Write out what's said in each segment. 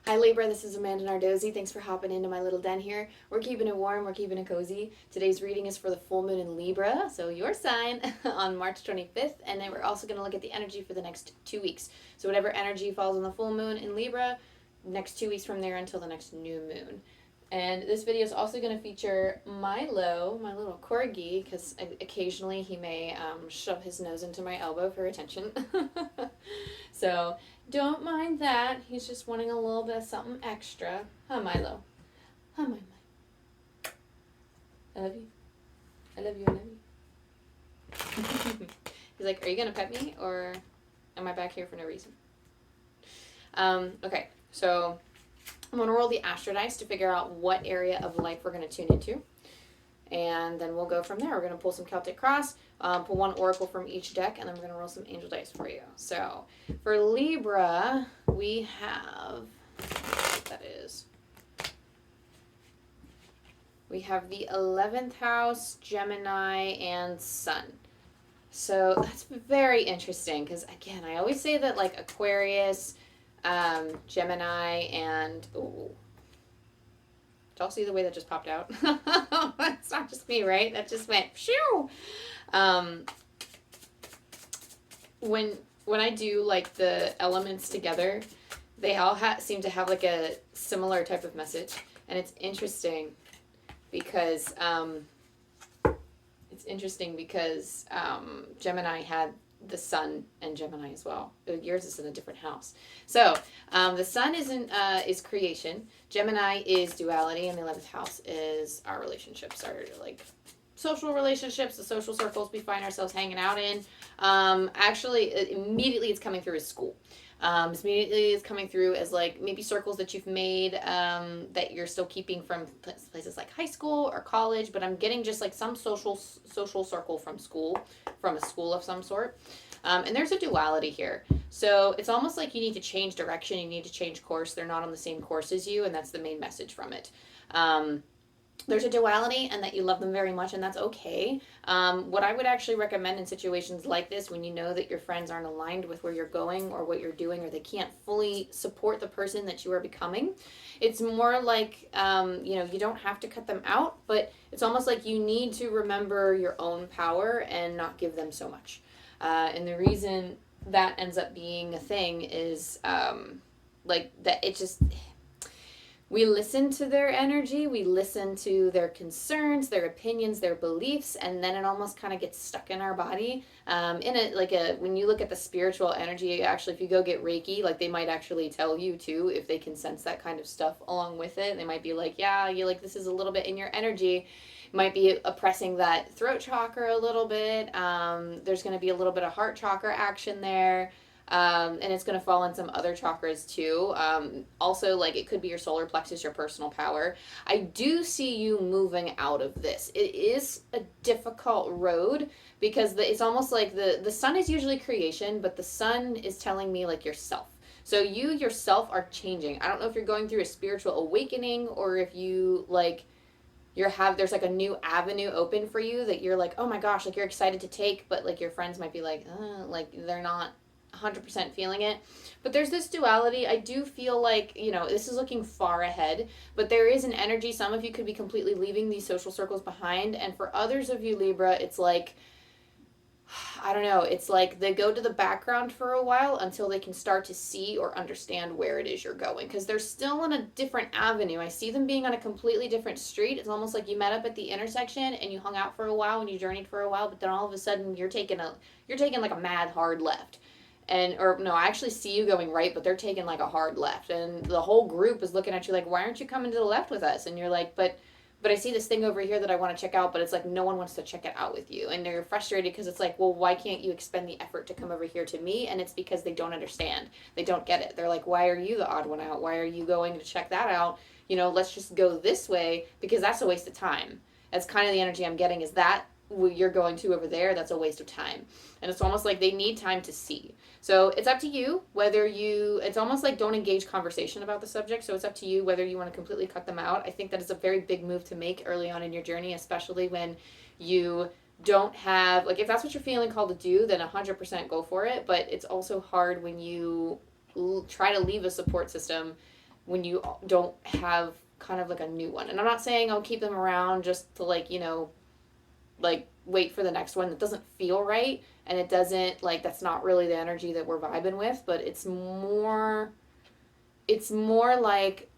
Hi Libra, this is Amanda Nardozzi. Thanks for hopping into my little den here. We're keeping it warm, we're keeping it cozy. Today's reading is for the full moon in Libra, so your sign, on March 25th. And then we're also going to look at the energy for the next 2 weeks. So whatever energy falls on the full moon in Libra, next 2 weeks from there until the next new moon. And this video is also going to feature Milo, my little corgi, because occasionally he may shove his nose into my elbow for attention. So don't mind that. He's just wanting a little bit of something extra. Huh, Milo? Huh, my. I love you. I love you. I love you. He's like, are you going to pet me, or am I back here for no reason? Okay, so I'm going to roll the Astro Dice to figure out what area of life we're going to tune into. And then we'll go from there. We're going to pull some Celtic Cross, pull one Oracle from each deck, and then we're going to roll some Angel Dice for you. So for Libra, we have, what that is. We have the 11th house, Gemini, and Sun. So that's very interesting because, again, I always say that like Aquarius, Gemini, and, ooh. Did y'all see the way that just popped out? It's not just me, right? That just went, phew! When I do, like, the elements together, they all seem to have, like, a similar type of message. And it's interesting because, Gemini had the Sun and Gemini as well. Yours is in a different house. So the Sun is creation. Gemini is duality, and the 11th house is our relationships, our like social relationships, the social circles we find ourselves hanging out in. Actually, immediately it's coming through as school. Immediately it's coming through as like maybe circles that you've made that you're still keeping from places like high school or college, but I'm getting just like some social circle from school, from a school of some sort. And there's a duality here. So it's almost like you need to change direction, you need to change course. They're not on the same course as you, and that's the main message from it. There's a duality and that you love them very much, and that's okay. What I would actually recommend in situations like this, when you know that your friends aren't aligned with where you're going or what you're doing, or they can't fully support the person that you are becoming, it's more like, you don't have to cut them out, but it's almost like you need to remember your own power and not give them so much. And the reason that ends up being a thing is like that it just... We listen to their energy, we listen to their concerns, their opinions, their beliefs, and then it almost kind of gets stuck in our body. When you look at the spiritual energy, actually, if you go get Reiki, like they might actually tell you too, if they can sense that kind of stuff along with it. They might be like, yeah, you like this is a little bit in your energy. Might be oppressing that throat chakra a little bit. There's going to be a little bit of heart chakra action there. And it's going to fall in some other chakras too. Also, like it could be your solar plexus, your personal power. I do see you moving out of this. It is a difficult road because it's almost like the Sun is usually creation, but the Sun is telling me like yourself. So you yourself are changing. I don't know if you're going through a spiritual awakening or if you like... there's like a new avenue open for you that you're like, oh my gosh, like you're excited to take, but like your friends might be like they're not 100% feeling it. But there's this duality. I do feel like, this is looking far ahead, but there is an energy. Some of you could be completely leaving these social circles behind. And for others of you, Libra, it's like, I don't know, it's like they go to the background for a while until they can start to see or understand where it is you're going. Because they're still on a different avenue. I see them being on a completely different street. It's almost like you met up at the intersection and you hung out for a while and you journeyed for a while, but then all of a sudden you're taking like a mad hard left. I actually see you going right, but they're taking like a hard left. And the whole group is looking at you like, why aren't you coming to the left with us? And you're like, but I see this thing over here that I want to check out, but it's like no one wants to check it out with you. And they're frustrated because it's like, well, why can't you expend the effort to come over here to me? And it's because they don't understand. They don't get it. They're like, why are you the odd one out? Why are you going to check that out? Let's just go this way because that's a waste of time. That's kind of the energy I'm getting, is that you're going to over there, that's a waste of time. And it's almost like they need time to see. So it's up to you whether it's almost like don't engage conversation about the subject. So it's up to you whether you want to completely cut them out. I think that is a very big move to make early on in your journey, especially when you don't have, like, if that's what you're feeling called to do, then 100% go for it. But it's also hard when you try to leave a support system when you don't have kind of like a new one. And I'm not saying I'll keep them around just to like, you know, like wait for the next one. That doesn't feel right, and it doesn't, like, that's not really the energy that we're vibing with. But it's more like,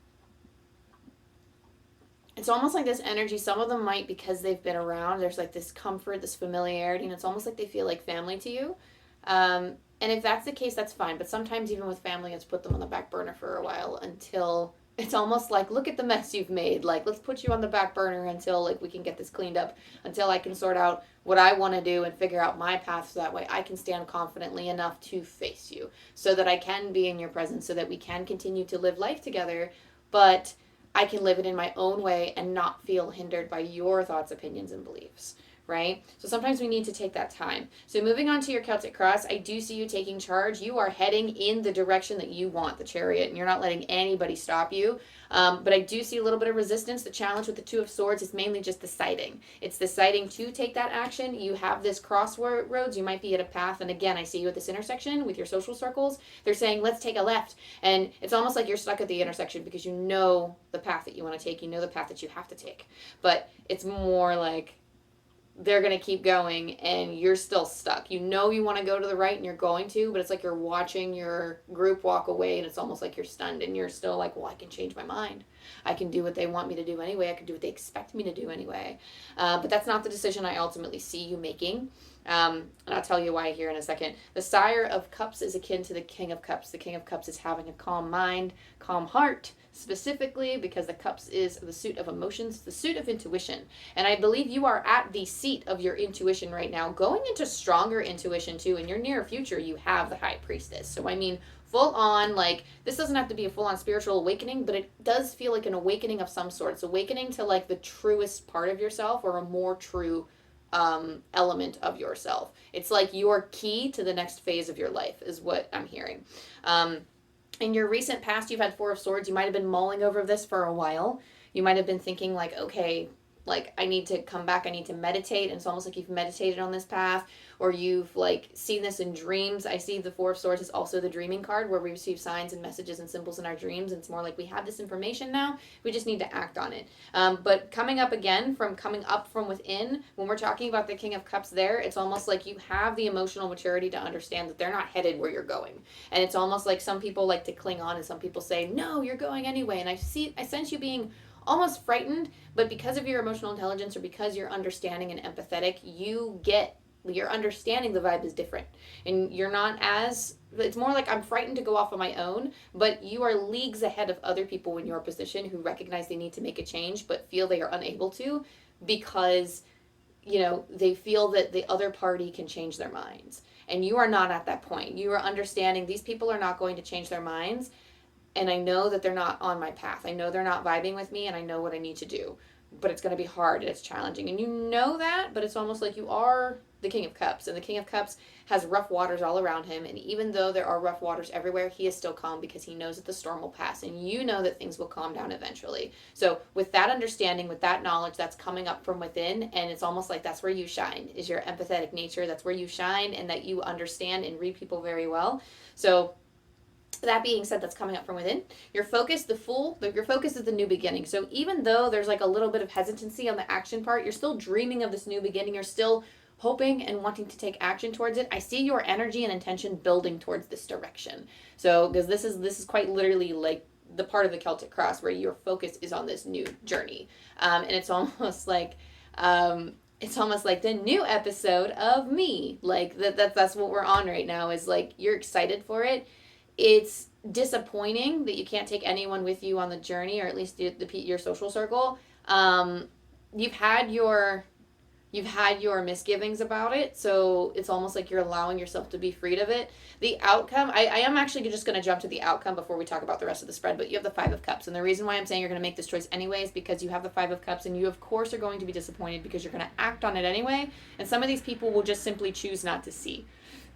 it's almost like this energy, some of them might, because they've been around, there's like this comfort, this familiarity, and it's almost like they feel like family to you. And if that's the case, that's fine. But sometimes even with family, it's put them on the back burner for a while, until it's almost like, look at the mess you've made. Like, let's put you on the back burner until like we can get this cleaned up, until I can sort out what I want to do and figure out my path, so that way I can stand confidently enough to face you, so that I can be in your presence, so that we can continue to live life together. But I can live it in my own way and not feel hindered by your thoughts, opinions, and beliefs, right? So sometimes we need to take that time. So moving on to your Celtic cross, I do see you taking charge. You are heading in the direction that you want, the Chariot, and you're not letting anybody stop you. But I do see a little bit of resistance. The challenge with the Two of Swords is mainly just deciding. It's deciding to take that action. You have this crossroads. You might be at a path. And again, I see you at this intersection with your social circles. They're saying, let's take a left. And it's almost like you're stuck at the intersection because you know the path that you want to take. You know the path that you have to take. But it's more like they're going to keep going and you're still stuck. You know you want to go to the right and you're going to, but it's like you're watching your group walk away, and it's almost like you're stunned, and you're still like, well, I can change my mind. I can do what they want me to do anyway. I can do what they expect me to do anyway. But that's not the decision I ultimately see you making. And I'll tell you why here in a second. The Sire of Cups is akin to the King of Cups. The King of Cups is having a calm mind, calm heart, specifically because the Cups is the suit of emotions, the suit of intuition. And I believe you are at the seat of your intuition right now, going into stronger intuition too. In your near future, you have the High Priestess. So I mean, full on, like, this doesn't have to be a full on spiritual awakening, but it does feel like an awakening of some sort. It's awakening to like the truest part of yourself, or a more true element of yourself. It's like your key to the next phase of your life is what I'm hearing. In your recent past, you've had Four of Swords. You might have been mulling over this for a while. You might have been thinking like, okay, like I need to come back. I need to meditate. And it's almost like you've meditated on this path, or you've like seen this in dreams. I see the Four of Swords is also the dreaming card, where we receive signs and messages and symbols in our dreams. And it's more like we have this information now. We just need to act on it. But coming up from within, when we're talking about the King of Cups there, it's almost like you have the emotional maturity to understand that they're not headed where you're going. And it's almost like some people like to cling on, and some people say, no, you're going anyway. And I sense you being almost frightened, but because of your emotional intelligence, or because you're understanding and empathetic, you're understanding the vibe is different. And you're not as, it's more like I'm frightened to go off on my own, but you are leagues ahead of other people in your position who recognize they need to make a change, but feel they are unable to, because, you know, they feel that the other party can change their minds. And you are not at that point. You are understanding these people are not going to change their minds. And I know that they're not on my path. I know they're not vibing with me, and I know what I need to do. But it's going to be hard, and it's challenging. And you know that, but it's almost like you are the King of Cups. And the King of Cups has rough waters all around him. And even though there are rough waters everywhere, he is still calm, because he knows that the storm will pass. And you know that things will calm down eventually. So with that understanding, with that knowledge, that's coming up from within. And it's almost like that's where you shine, is your empathetic nature. That's where you shine, and that you understand and read people very well. So that being said, that's coming up from within. Your focus, your focus is the new beginning. So even though there's like a little bit of hesitancy on the action part, you're still dreaming of this new beginning. You're still hoping and wanting to take action towards it. I see your energy and intention building towards this direction. So, because this is quite literally like the part of the Celtic cross where your focus is on this new journey. And it's almost like the new episode of me. Like that's what we're on right now, is like you're excited for it. It's disappointing that you can't take anyone with you on the journey, or at least your social circle. You've had your misgivings about it, so it's almost like you're allowing yourself to be freed of it. The outcome, I am actually just going to jump to the outcome before we talk about the rest of the spread, but you have the Five of Cups, and the reason why I'm saying you're going to make this choice anyway is because you have the Five of Cups, and you of course are going to be disappointed because you're going to act on it anyway, and some of these people will just simply choose not to see.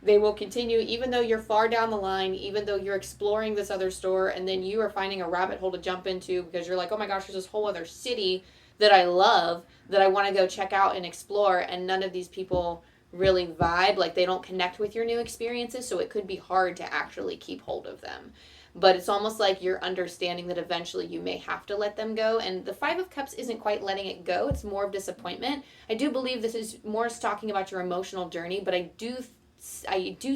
They will continue, even though you're far down the line, even though you're exploring this other store, and then you are finding a rabbit hole to jump into because you're like, oh my gosh, there's this whole other city that I love, that I want to go check out and explore, and none of these people really vibe, like they don't connect with your new experiences, so it could be hard to actually keep hold of them. but it's almost like you're understanding that eventually you may have to let them go. And the Five of Cups isn't quite letting it go. It's more of disappointment. I do believe this is more talking about your emotional journey, but I do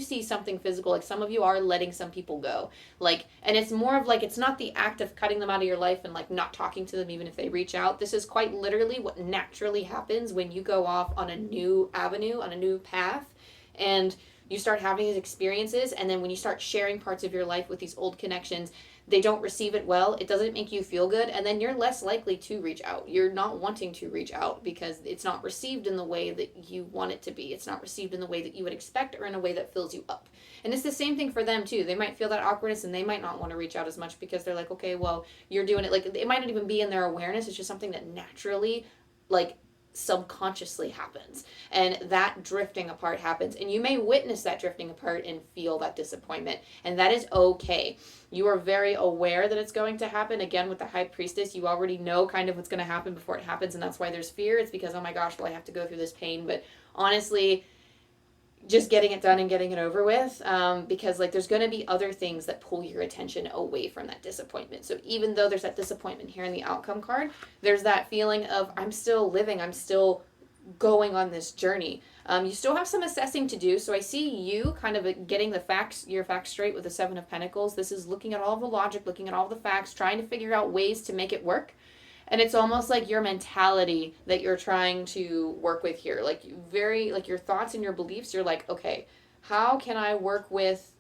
see something physical. Like some of you are letting some people go. Like, and it's more of like, it's not the act of cutting them out of your life and like not talking to them even if they reach out. This is quite literally what naturally happens when you go off on a new avenue, on a new path, and you start having these experiences. And then when you start sharing parts of your life with these old connections, they don't receive it well. It doesn't make you feel good. And then you're less likely to reach out. You're not wanting to reach out because it's not received in the way that you want it to be. It's not received in the way that you would expect or in a way that fills you up. And it's the same thing for them too. They might feel that awkwardness and they might not want to reach out as much because they're like, okay, well, you're doing it. Like it might not even be in their awareness. It's just something that naturally, like, subconsciously happens, and that drifting apart happens, and you may witness that drifting apart and feel that disappointment, and that is okay. You are very aware that it's going to happen. Again, with the High Priestess, you already know kind of what's going to happen before it happens, and that's why there's fear. It's because, oh my gosh, well, I have to go through this pain. But honestly, just getting it done and getting it over with, because like there's going to be other things that pull your attention away from that disappointment. So even though there's that disappointment here in the outcome card, there's that feeling of I'm still living, I'm still going on this journey. You still have some assessing to do. So I see you kind of getting your facts straight with the Seven of Pentacles. This is looking at all the logic, looking at all the facts, trying to figure out ways to make it work. And it's almost like your mentality that you're trying to work with here. Like very, like your thoughts and your beliefs, you're like, okay, how can I work with,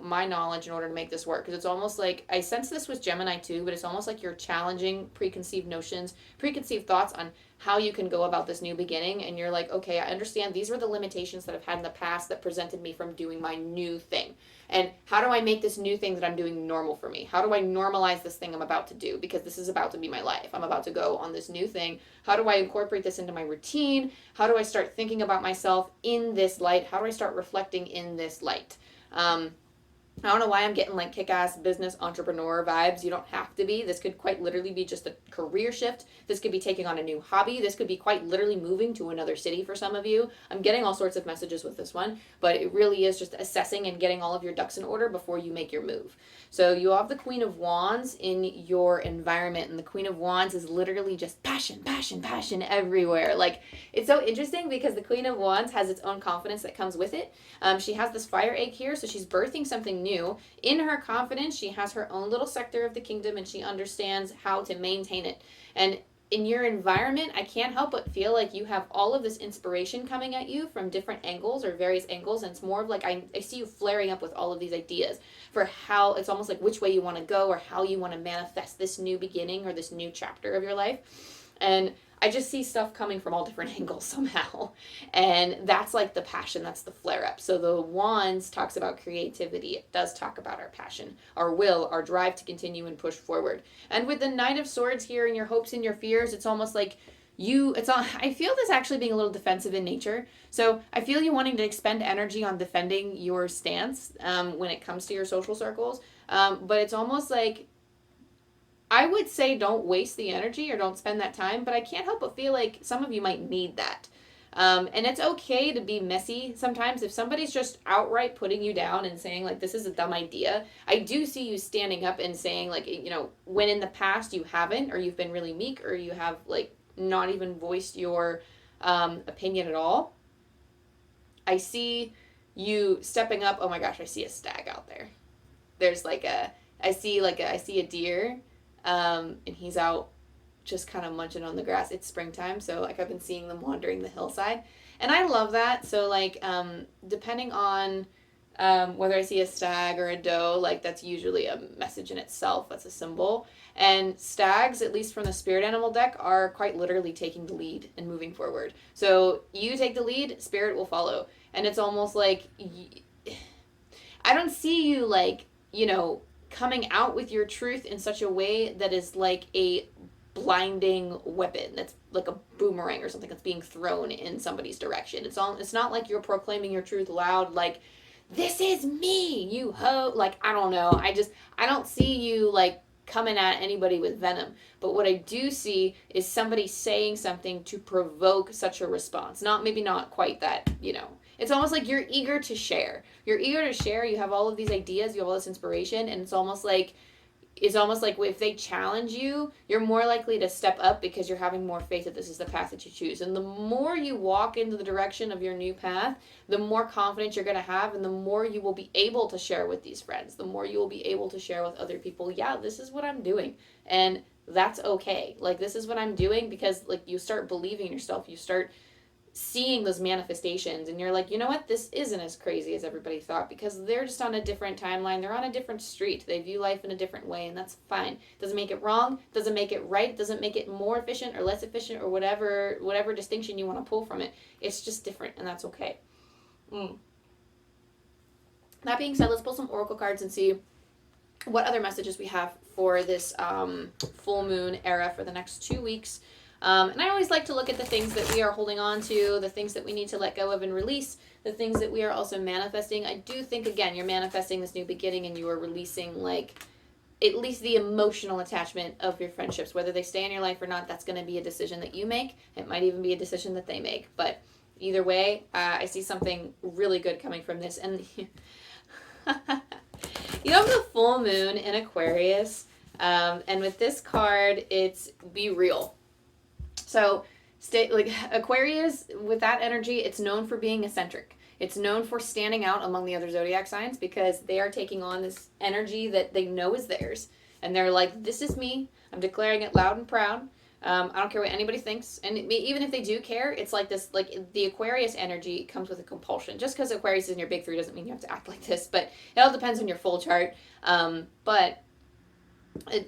my knowledge in order to make this work? Because it's almost like, I sense this with Gemini too, but it's almost like you're challenging preconceived notions, preconceived thoughts on how you can go about this new beginning. And you're like, okay, I understand these were the limitations that I've had in the past that presented me from doing my new thing. And how do I make this new thing that I'm doing normal for me? How do I normalize this thing I'm about to do? Because this is about to be my life. I'm about to go on this new thing. How do I incorporate this into my routine? How do I start thinking about myself in this light? How do I start reflecting in this light? I don't know why I'm getting like kick-ass business entrepreneur vibes. You don't have to be. This could quite literally be just a career shift. This could be taking on a new hobby. This could be quite literally moving to another city for some of you. I'm getting all sorts of messages with this one, but it really is just assessing and getting all of your ducks in order before you make your move. So you have the Queen of Wands in your environment, and the Queen of Wands is literally just passion, passion, passion everywhere. Like, it's so interesting because the Queen of Wands has its own confidence that comes with it. She has this fire egg here, so she's birthing something new. In her confidence, she has her own little sector of the kingdom, and she understands how to maintain it. And in your environment, I can't help but feel like you have all of this inspiration coming at you from different angles or various angles, and it's more of like I see you flaring up with all of these ideas for how it's almost like which way you want to go or how you want to manifest this new beginning or this new chapter of your life. And I just see stuff coming from all different angles somehow. And that's like the passion, that's the flare up. So the Wands talks about creativity. It does talk about our passion, our will, our drive to continue and push forward. And with the Knight of Swords here and your hopes and your fears, it's almost like I feel this actually being a little defensive in nature. So I feel you wanting to expend energy on defending your stance when it comes to your social circles. But it's almost like, I would say don't waste the energy or don't spend that time, but I can't help but feel like some of you might need that. And it's okay to be messy sometimes. If somebody's just outright putting you down and saying, like, this is a dumb idea, I do see you standing up and saying, like, when in the past you haven't, or you've been really meek, or you have, like, not even voiced your opinion at all. I see you stepping up. Oh my gosh, I see a stag out there. There's I see a deer. And he's out just kind of munching on the grass. It's springtime, so like I've been seeing them wandering the hillside, and I love that. So like depending on whether I see a stag or a doe, like that's usually a message in itself. That's a symbol. And stags, at least from the spirit animal deck, are quite literally taking the lead and moving forward. So you take the lead, spirit will follow. And it's almost like I don't see you like coming out with your truth in such a way that is like a blinding weapon, that's like a boomerang or something that's being thrown in somebody's direction. It's not like you're proclaiming your truth loud, like, this is me, you ho, like, I don't know. I don't see you like coming at anybody with venom. But what I do see is somebody saying something to provoke such a response. Maybe not quite that, It's almost like you're eager to share. You're eager to share. You have all of these ideas. You have all this inspiration. And it's almost like if they challenge you, you're more likely to step up because you're having more faith that this is the path that you choose. And the more you walk into the direction of your new path, the more confidence you're going to have, and the more you will be able to share with these friends. The more you will be able to share with other people, yeah, this is what I'm doing. And that's okay. Like, this is what I'm doing, because like you start believing in yourself. You start seeing those manifestations, and you're like, you know what, this isn't as crazy as everybody thought, because they're just on a different timeline. They're on a different street. They view life in a different way, and that's fine. Doesn't make it wrong, doesn't make it right, doesn't make it more efficient or less efficient, or whatever distinction you want to pull from it. It's just different, and that's okay. That being said, let's pull some oracle cards and see what other messages we have for this full moon era for the next 2 weeks. And I always like to look at the things that we are holding on to, the things that we need to let go of and release, the things that we are also manifesting. I do think, again, you're manifesting this new beginning, and you are releasing, like, at least the emotional attachment of your friendships. Whether they stay in your life or not, that's going to be a decision that you make. It might even be a decision that they make. But either way, I see something really good coming from this. And you have the full moon in Aquarius. And with this card, it's be real. So, Aquarius, with that energy, it's known for being eccentric. It's known for standing out among the other zodiac signs, because they are taking on this energy that they know is theirs. And they're like, this is me. I'm declaring it loud and proud. I don't care what anybody thinks. And even if they do care, it's like this, like the Aquarius energy comes with a compulsion. Just because Aquarius is in your big three doesn't mean you have to act like this. But it all depends on your full chart. But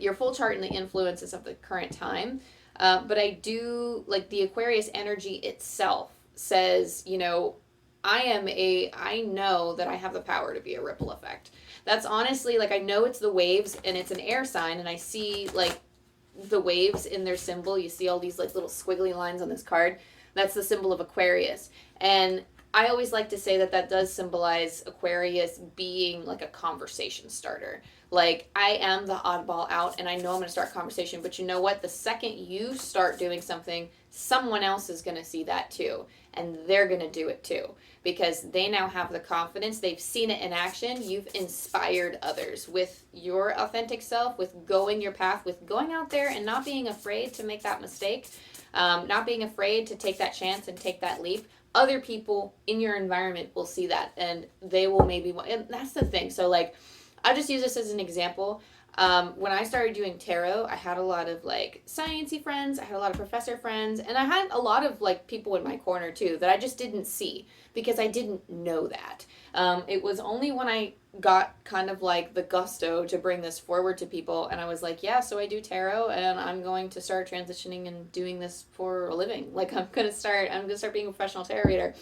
your full chart and the influences of the current time. But I do, like, the Aquarius energy itself says, you know, I know that I have the power to be a ripple effect. That's honestly, like, I know it's the waves, and it's an air sign, and I see, like, the waves in their symbol. You see all these, like, little squiggly lines on this card. That's the symbol of Aquarius. And I always like to say that that does symbolize Aquarius being, like, a conversation starter. Like, I am the oddball out, and I know I'm going to start a conversation, but you know what? The second you start doing something, someone else is going to see that too, and they're going to do it too, because they now have the confidence. They've seen it in action. You've inspired others with your authentic self, with going your path, with going out there and not being afraid to make that mistake, not being afraid to take that chance and take that leap. Other people in your environment will see that, and they will maybe, and that's the thing. So, like, I'll just use this as an example. When I started doing tarot, I had a lot of, like, sciencey friends. I had a lot of professor friends. And I had a lot of, like, people in my corner, too, that I just didn't see because I didn't know that. It was only when I got kind of, like, the gusto to bring this forward to people. And I was like, yeah, so I do tarot, and I'm going to start transitioning and doing this for a living. Like, I'm going to start being a professional tarot reader.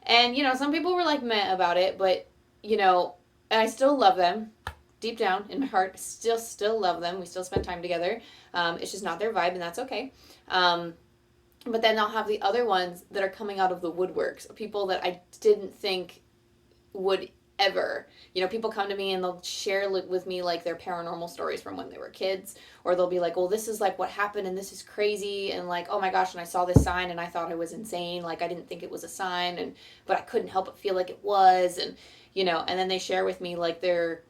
And, you know, some people were, like, meh about it. But, you know, and I still love them. Deep down in my heart, still love them. We still spend time together. It's just not their vibe, and that's okay. But then I'll have the other ones that are coming out of the woodworks. People that I didn't think would ever. You know, people come to me and they'll share with me, like, their paranormal stories from when they were kids. Or they'll be like, well, this is, like, what happened, and this is crazy. And, like, oh my gosh, and I saw this sign, and I thought it was insane. Like, I didn't think it was a sign, but I couldn't help but feel like it was. And, you know, and then they share with me, like, their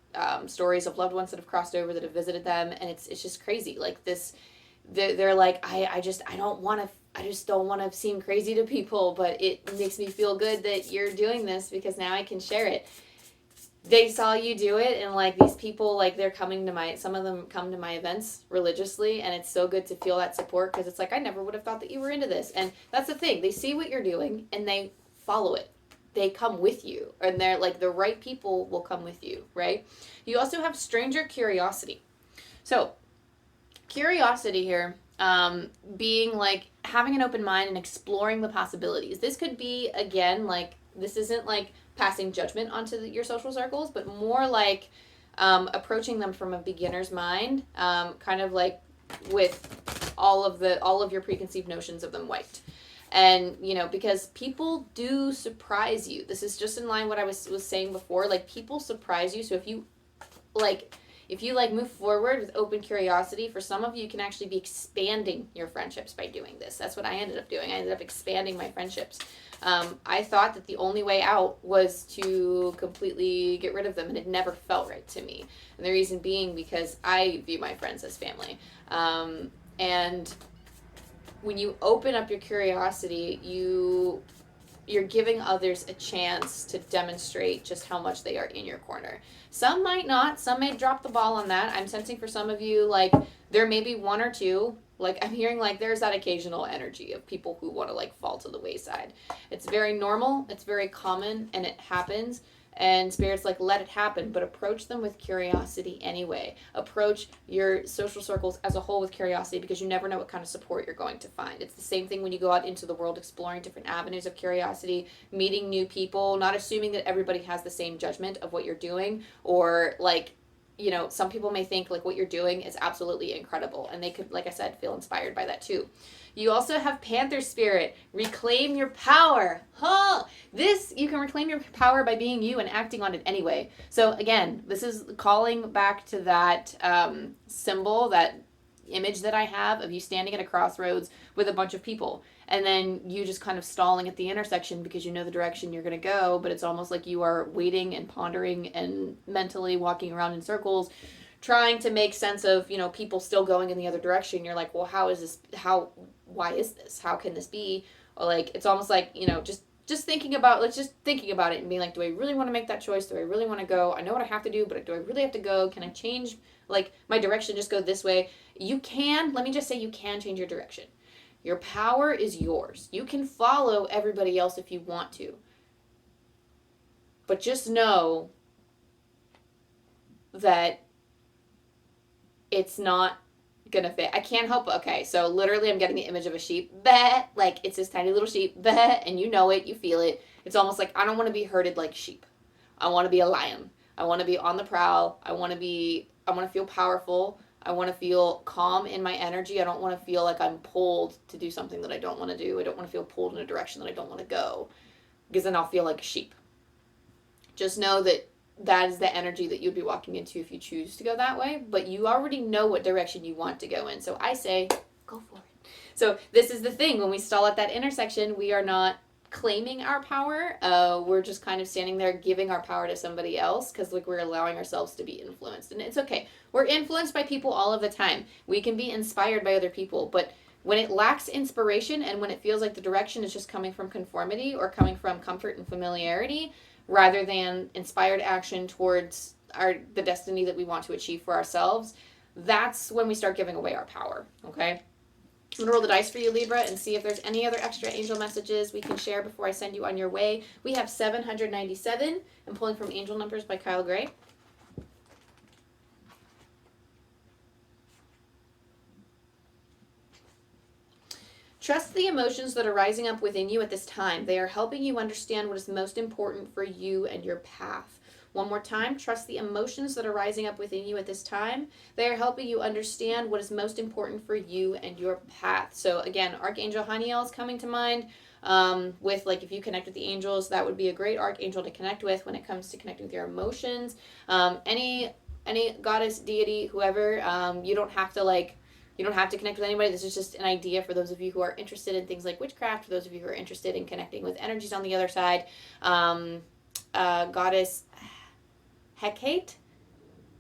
stories of loved ones that have crossed over, that have visited them, and it's just crazy. Like, this, they're like, I just don't want to seem crazy to people, but it makes me feel good that you're doing this, because now I can share it. They saw you do it, and, like, these people, like, they're coming to some of them come to my events religiously, and it's so good to feel that support, because it's like, I never would have thought that you were into this. And that's the thing, they see what you're doing and they follow it. They come with you, and they're like, the right people will come with you, right? You also have stranger curiosity. So curiosity here, being, like, having an open mind and exploring the possibilities. This could be, again, like, this isn't like passing judgment onto your social circles, but more like approaching them from a beginner's mind, kind of like with all of your preconceived notions of them wiped. And, you know, because people do surprise you. This is just in line what I was saying before. Like, people surprise you. So if you move forward with open curiosity, for some of you, you can actually be expanding your friendships by doing this. That's what I ended up doing. I ended up expanding my friendships. I thought that the only way out was to completely get rid of them, and it never felt right to me. And the reason being because I view my friends as family. And when you open up your curiosity, you're giving others a chance to demonstrate just how much they are in your corner. Some might not. Some may drop the ball on that. I'm sensing for some of you, like, there may be one or two. Like, I'm hearing, like, there's that occasional energy of people who want to, like, fall to the wayside. It's very normal. It's very common, and it happens. And Spirit's like, let it happen, but approach them with curiosity anyway. Approach your social circles as a whole with curiosity, because you never know what kind of support you're going to find. It's the same thing when you go out into the world exploring different avenues of curiosity, meeting new people, not assuming that everybody has the same judgment of what you're doing, or like, you know, some people may think like what you're doing is absolutely incredible, and they could, like I said, feel inspired by that too. You also have Panther Spirit. Reclaim your power. You can reclaim your power by being you and acting on it anyway. So again, this is calling back to that symbol, that image that I have of you standing at a crossroads with a bunch of people, and then you just kind of stalling at the intersection because you know the direction you're going to go, but it's almost like you are waiting and pondering and mentally walking around in circles, trying to make sense of, you know, people still going in the other direction. You're like, well, why is this? How can this be? Or like, it's almost like, you know, just thinking about it and being like, do I really want to make that choice? Do I really want to go? I know what I have to do, but do I really have to go? Can I change, like, my direction, just go this way? Let me just say, you can change your direction. Your power is yours. You can follow everybody else if you want to. But just know that it's not gonna fit. I can't help it. Okay, so literally I'm getting the image of a sheep. Bah! Like, it's this tiny little sheep. Bah! And you know it, you feel it. It's almost like, I don't want to be herded like sheep. I want to be a lion. I want to be on the prowl. I want to feel powerful. I want to feel calm in my energy. I don't want to feel like I'm pulled to do something that I don't want to do. I don't want to feel pulled in a direction that I don't want to go, because then I'll feel like a sheep. Just know that that is the energy that you'd be walking into if you choose to go that way, but you already know what direction you want to go in. So I say, go for it. So this is the thing. When we stall at that intersection, we are not claiming our power. We're just kind of standing there giving our power to somebody else, because like, we're allowing ourselves to be influenced. And it's okay. We're influenced by people all of the time. We can be inspired by other people, but when it lacks inspiration and when it feels like the direction is just coming from conformity or coming from comfort and familiarity, rather than inspired action towards the destiny that we want to achieve for ourselves, that's when we start giving away our power, okay? I'm going to roll the dice for you, Libra, and see if there's any other extra angel messages we can share before I send you on your way. We have 797. I'm pulling from Angel Numbers by Kyle Gray. Trust the emotions that are rising up within you at this time. They are helping you understand what is most important for you and your path. One more time, trust the emotions that are rising up within you at this time. They are helping you understand what is most important for you and your path. So again, Archangel Haniel is coming to mind. With, like, if you connect with the angels, that would be a great archangel to connect with when it comes to connecting with your emotions. Any goddess, deity, whoever, you don't have to connect with anybody. This is just an idea for those of you who are interested in things like witchcraft, for those of you who are interested in connecting with energies on the other side. Goddess Hecate?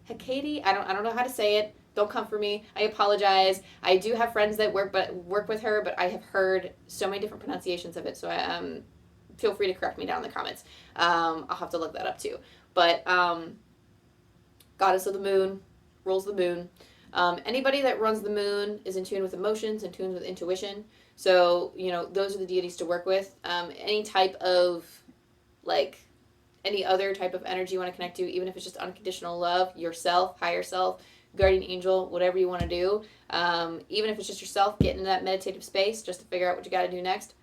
I don't know how to say it. Don't come for me. I apologize. I do have friends that work with her, but I have heard so many different pronunciations of it, so feel free to correct me down in the comments. I'll have to look that up too. But Goddess of the Moon, rules the moon. Anybody that runs the moon is in tune with emotions, in tune with intuition. So, you know, those are the deities to work with. Any type of, like, any other type of energy you want to connect to, even if it's just unconditional love, yourself, higher self, guardian angel, whatever you want to do. Even if it's just yourself, get into that meditative space just to figure out what you got to do next.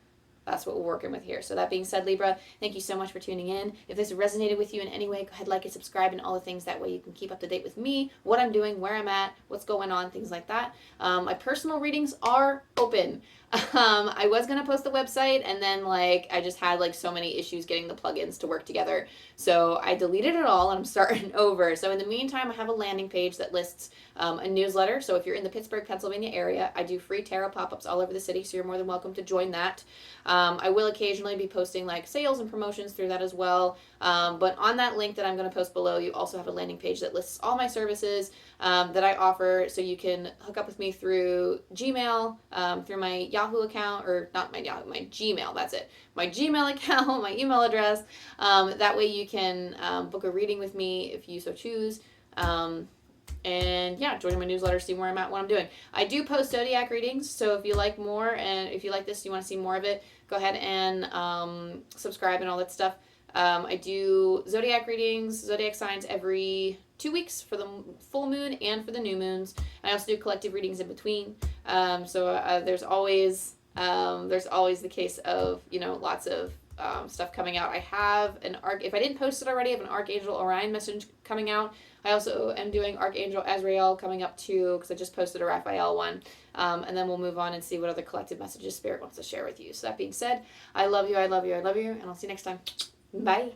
That's what we're working with here. So that being said, Libra, thank you so much for tuning in. If this resonated with you in any way, go ahead, like and subscribe and all the things. That way you can keep up to date with me, what I'm doing, where I'm at, what's going on, things like that. My personal readings are open. I was going to post the website, and then, like, I just had, like, so many issues getting the plugins to work together. So I deleted it all, and I'm starting over. So in the meantime, I have a landing page that lists a newsletter. So if you're in the Pittsburgh, Pennsylvania area, I do free tarot pop-ups all over the city, so you're more than welcome to join that. I will occasionally be posting like sales and promotions through that as well. But on that link that I'm going to post below, you also have a landing page that lists all my services that I offer. So you can hook up with me through Gmail, through my Yahoo account, or not my Yahoo, my Gmail, that's it. My Gmail account, my email address. That way you can book a reading with me if you so choose. And yeah, join my newsletter, see where I'm at, what I'm doing. I do post zodiac readings, so if you like more and if you like this, you want to see more of it, go ahead and subscribe and all that stuff. I do zodiac readings, zodiac signs every 2 weeks for the full moon and for the new moons. I also do collective readings in between. So there's always the case of, you know, lots of stuff coming out. I have if I didn't post it already, I have an Archangel Orion message coming out. I also am doing Archangel Azrael coming up too, because I just posted a Raphael one. And then we'll move on and see what other collective messages Spirit wants to share with you. So that being said, I love you, I love you, I love you, and I'll see you next time. Bye.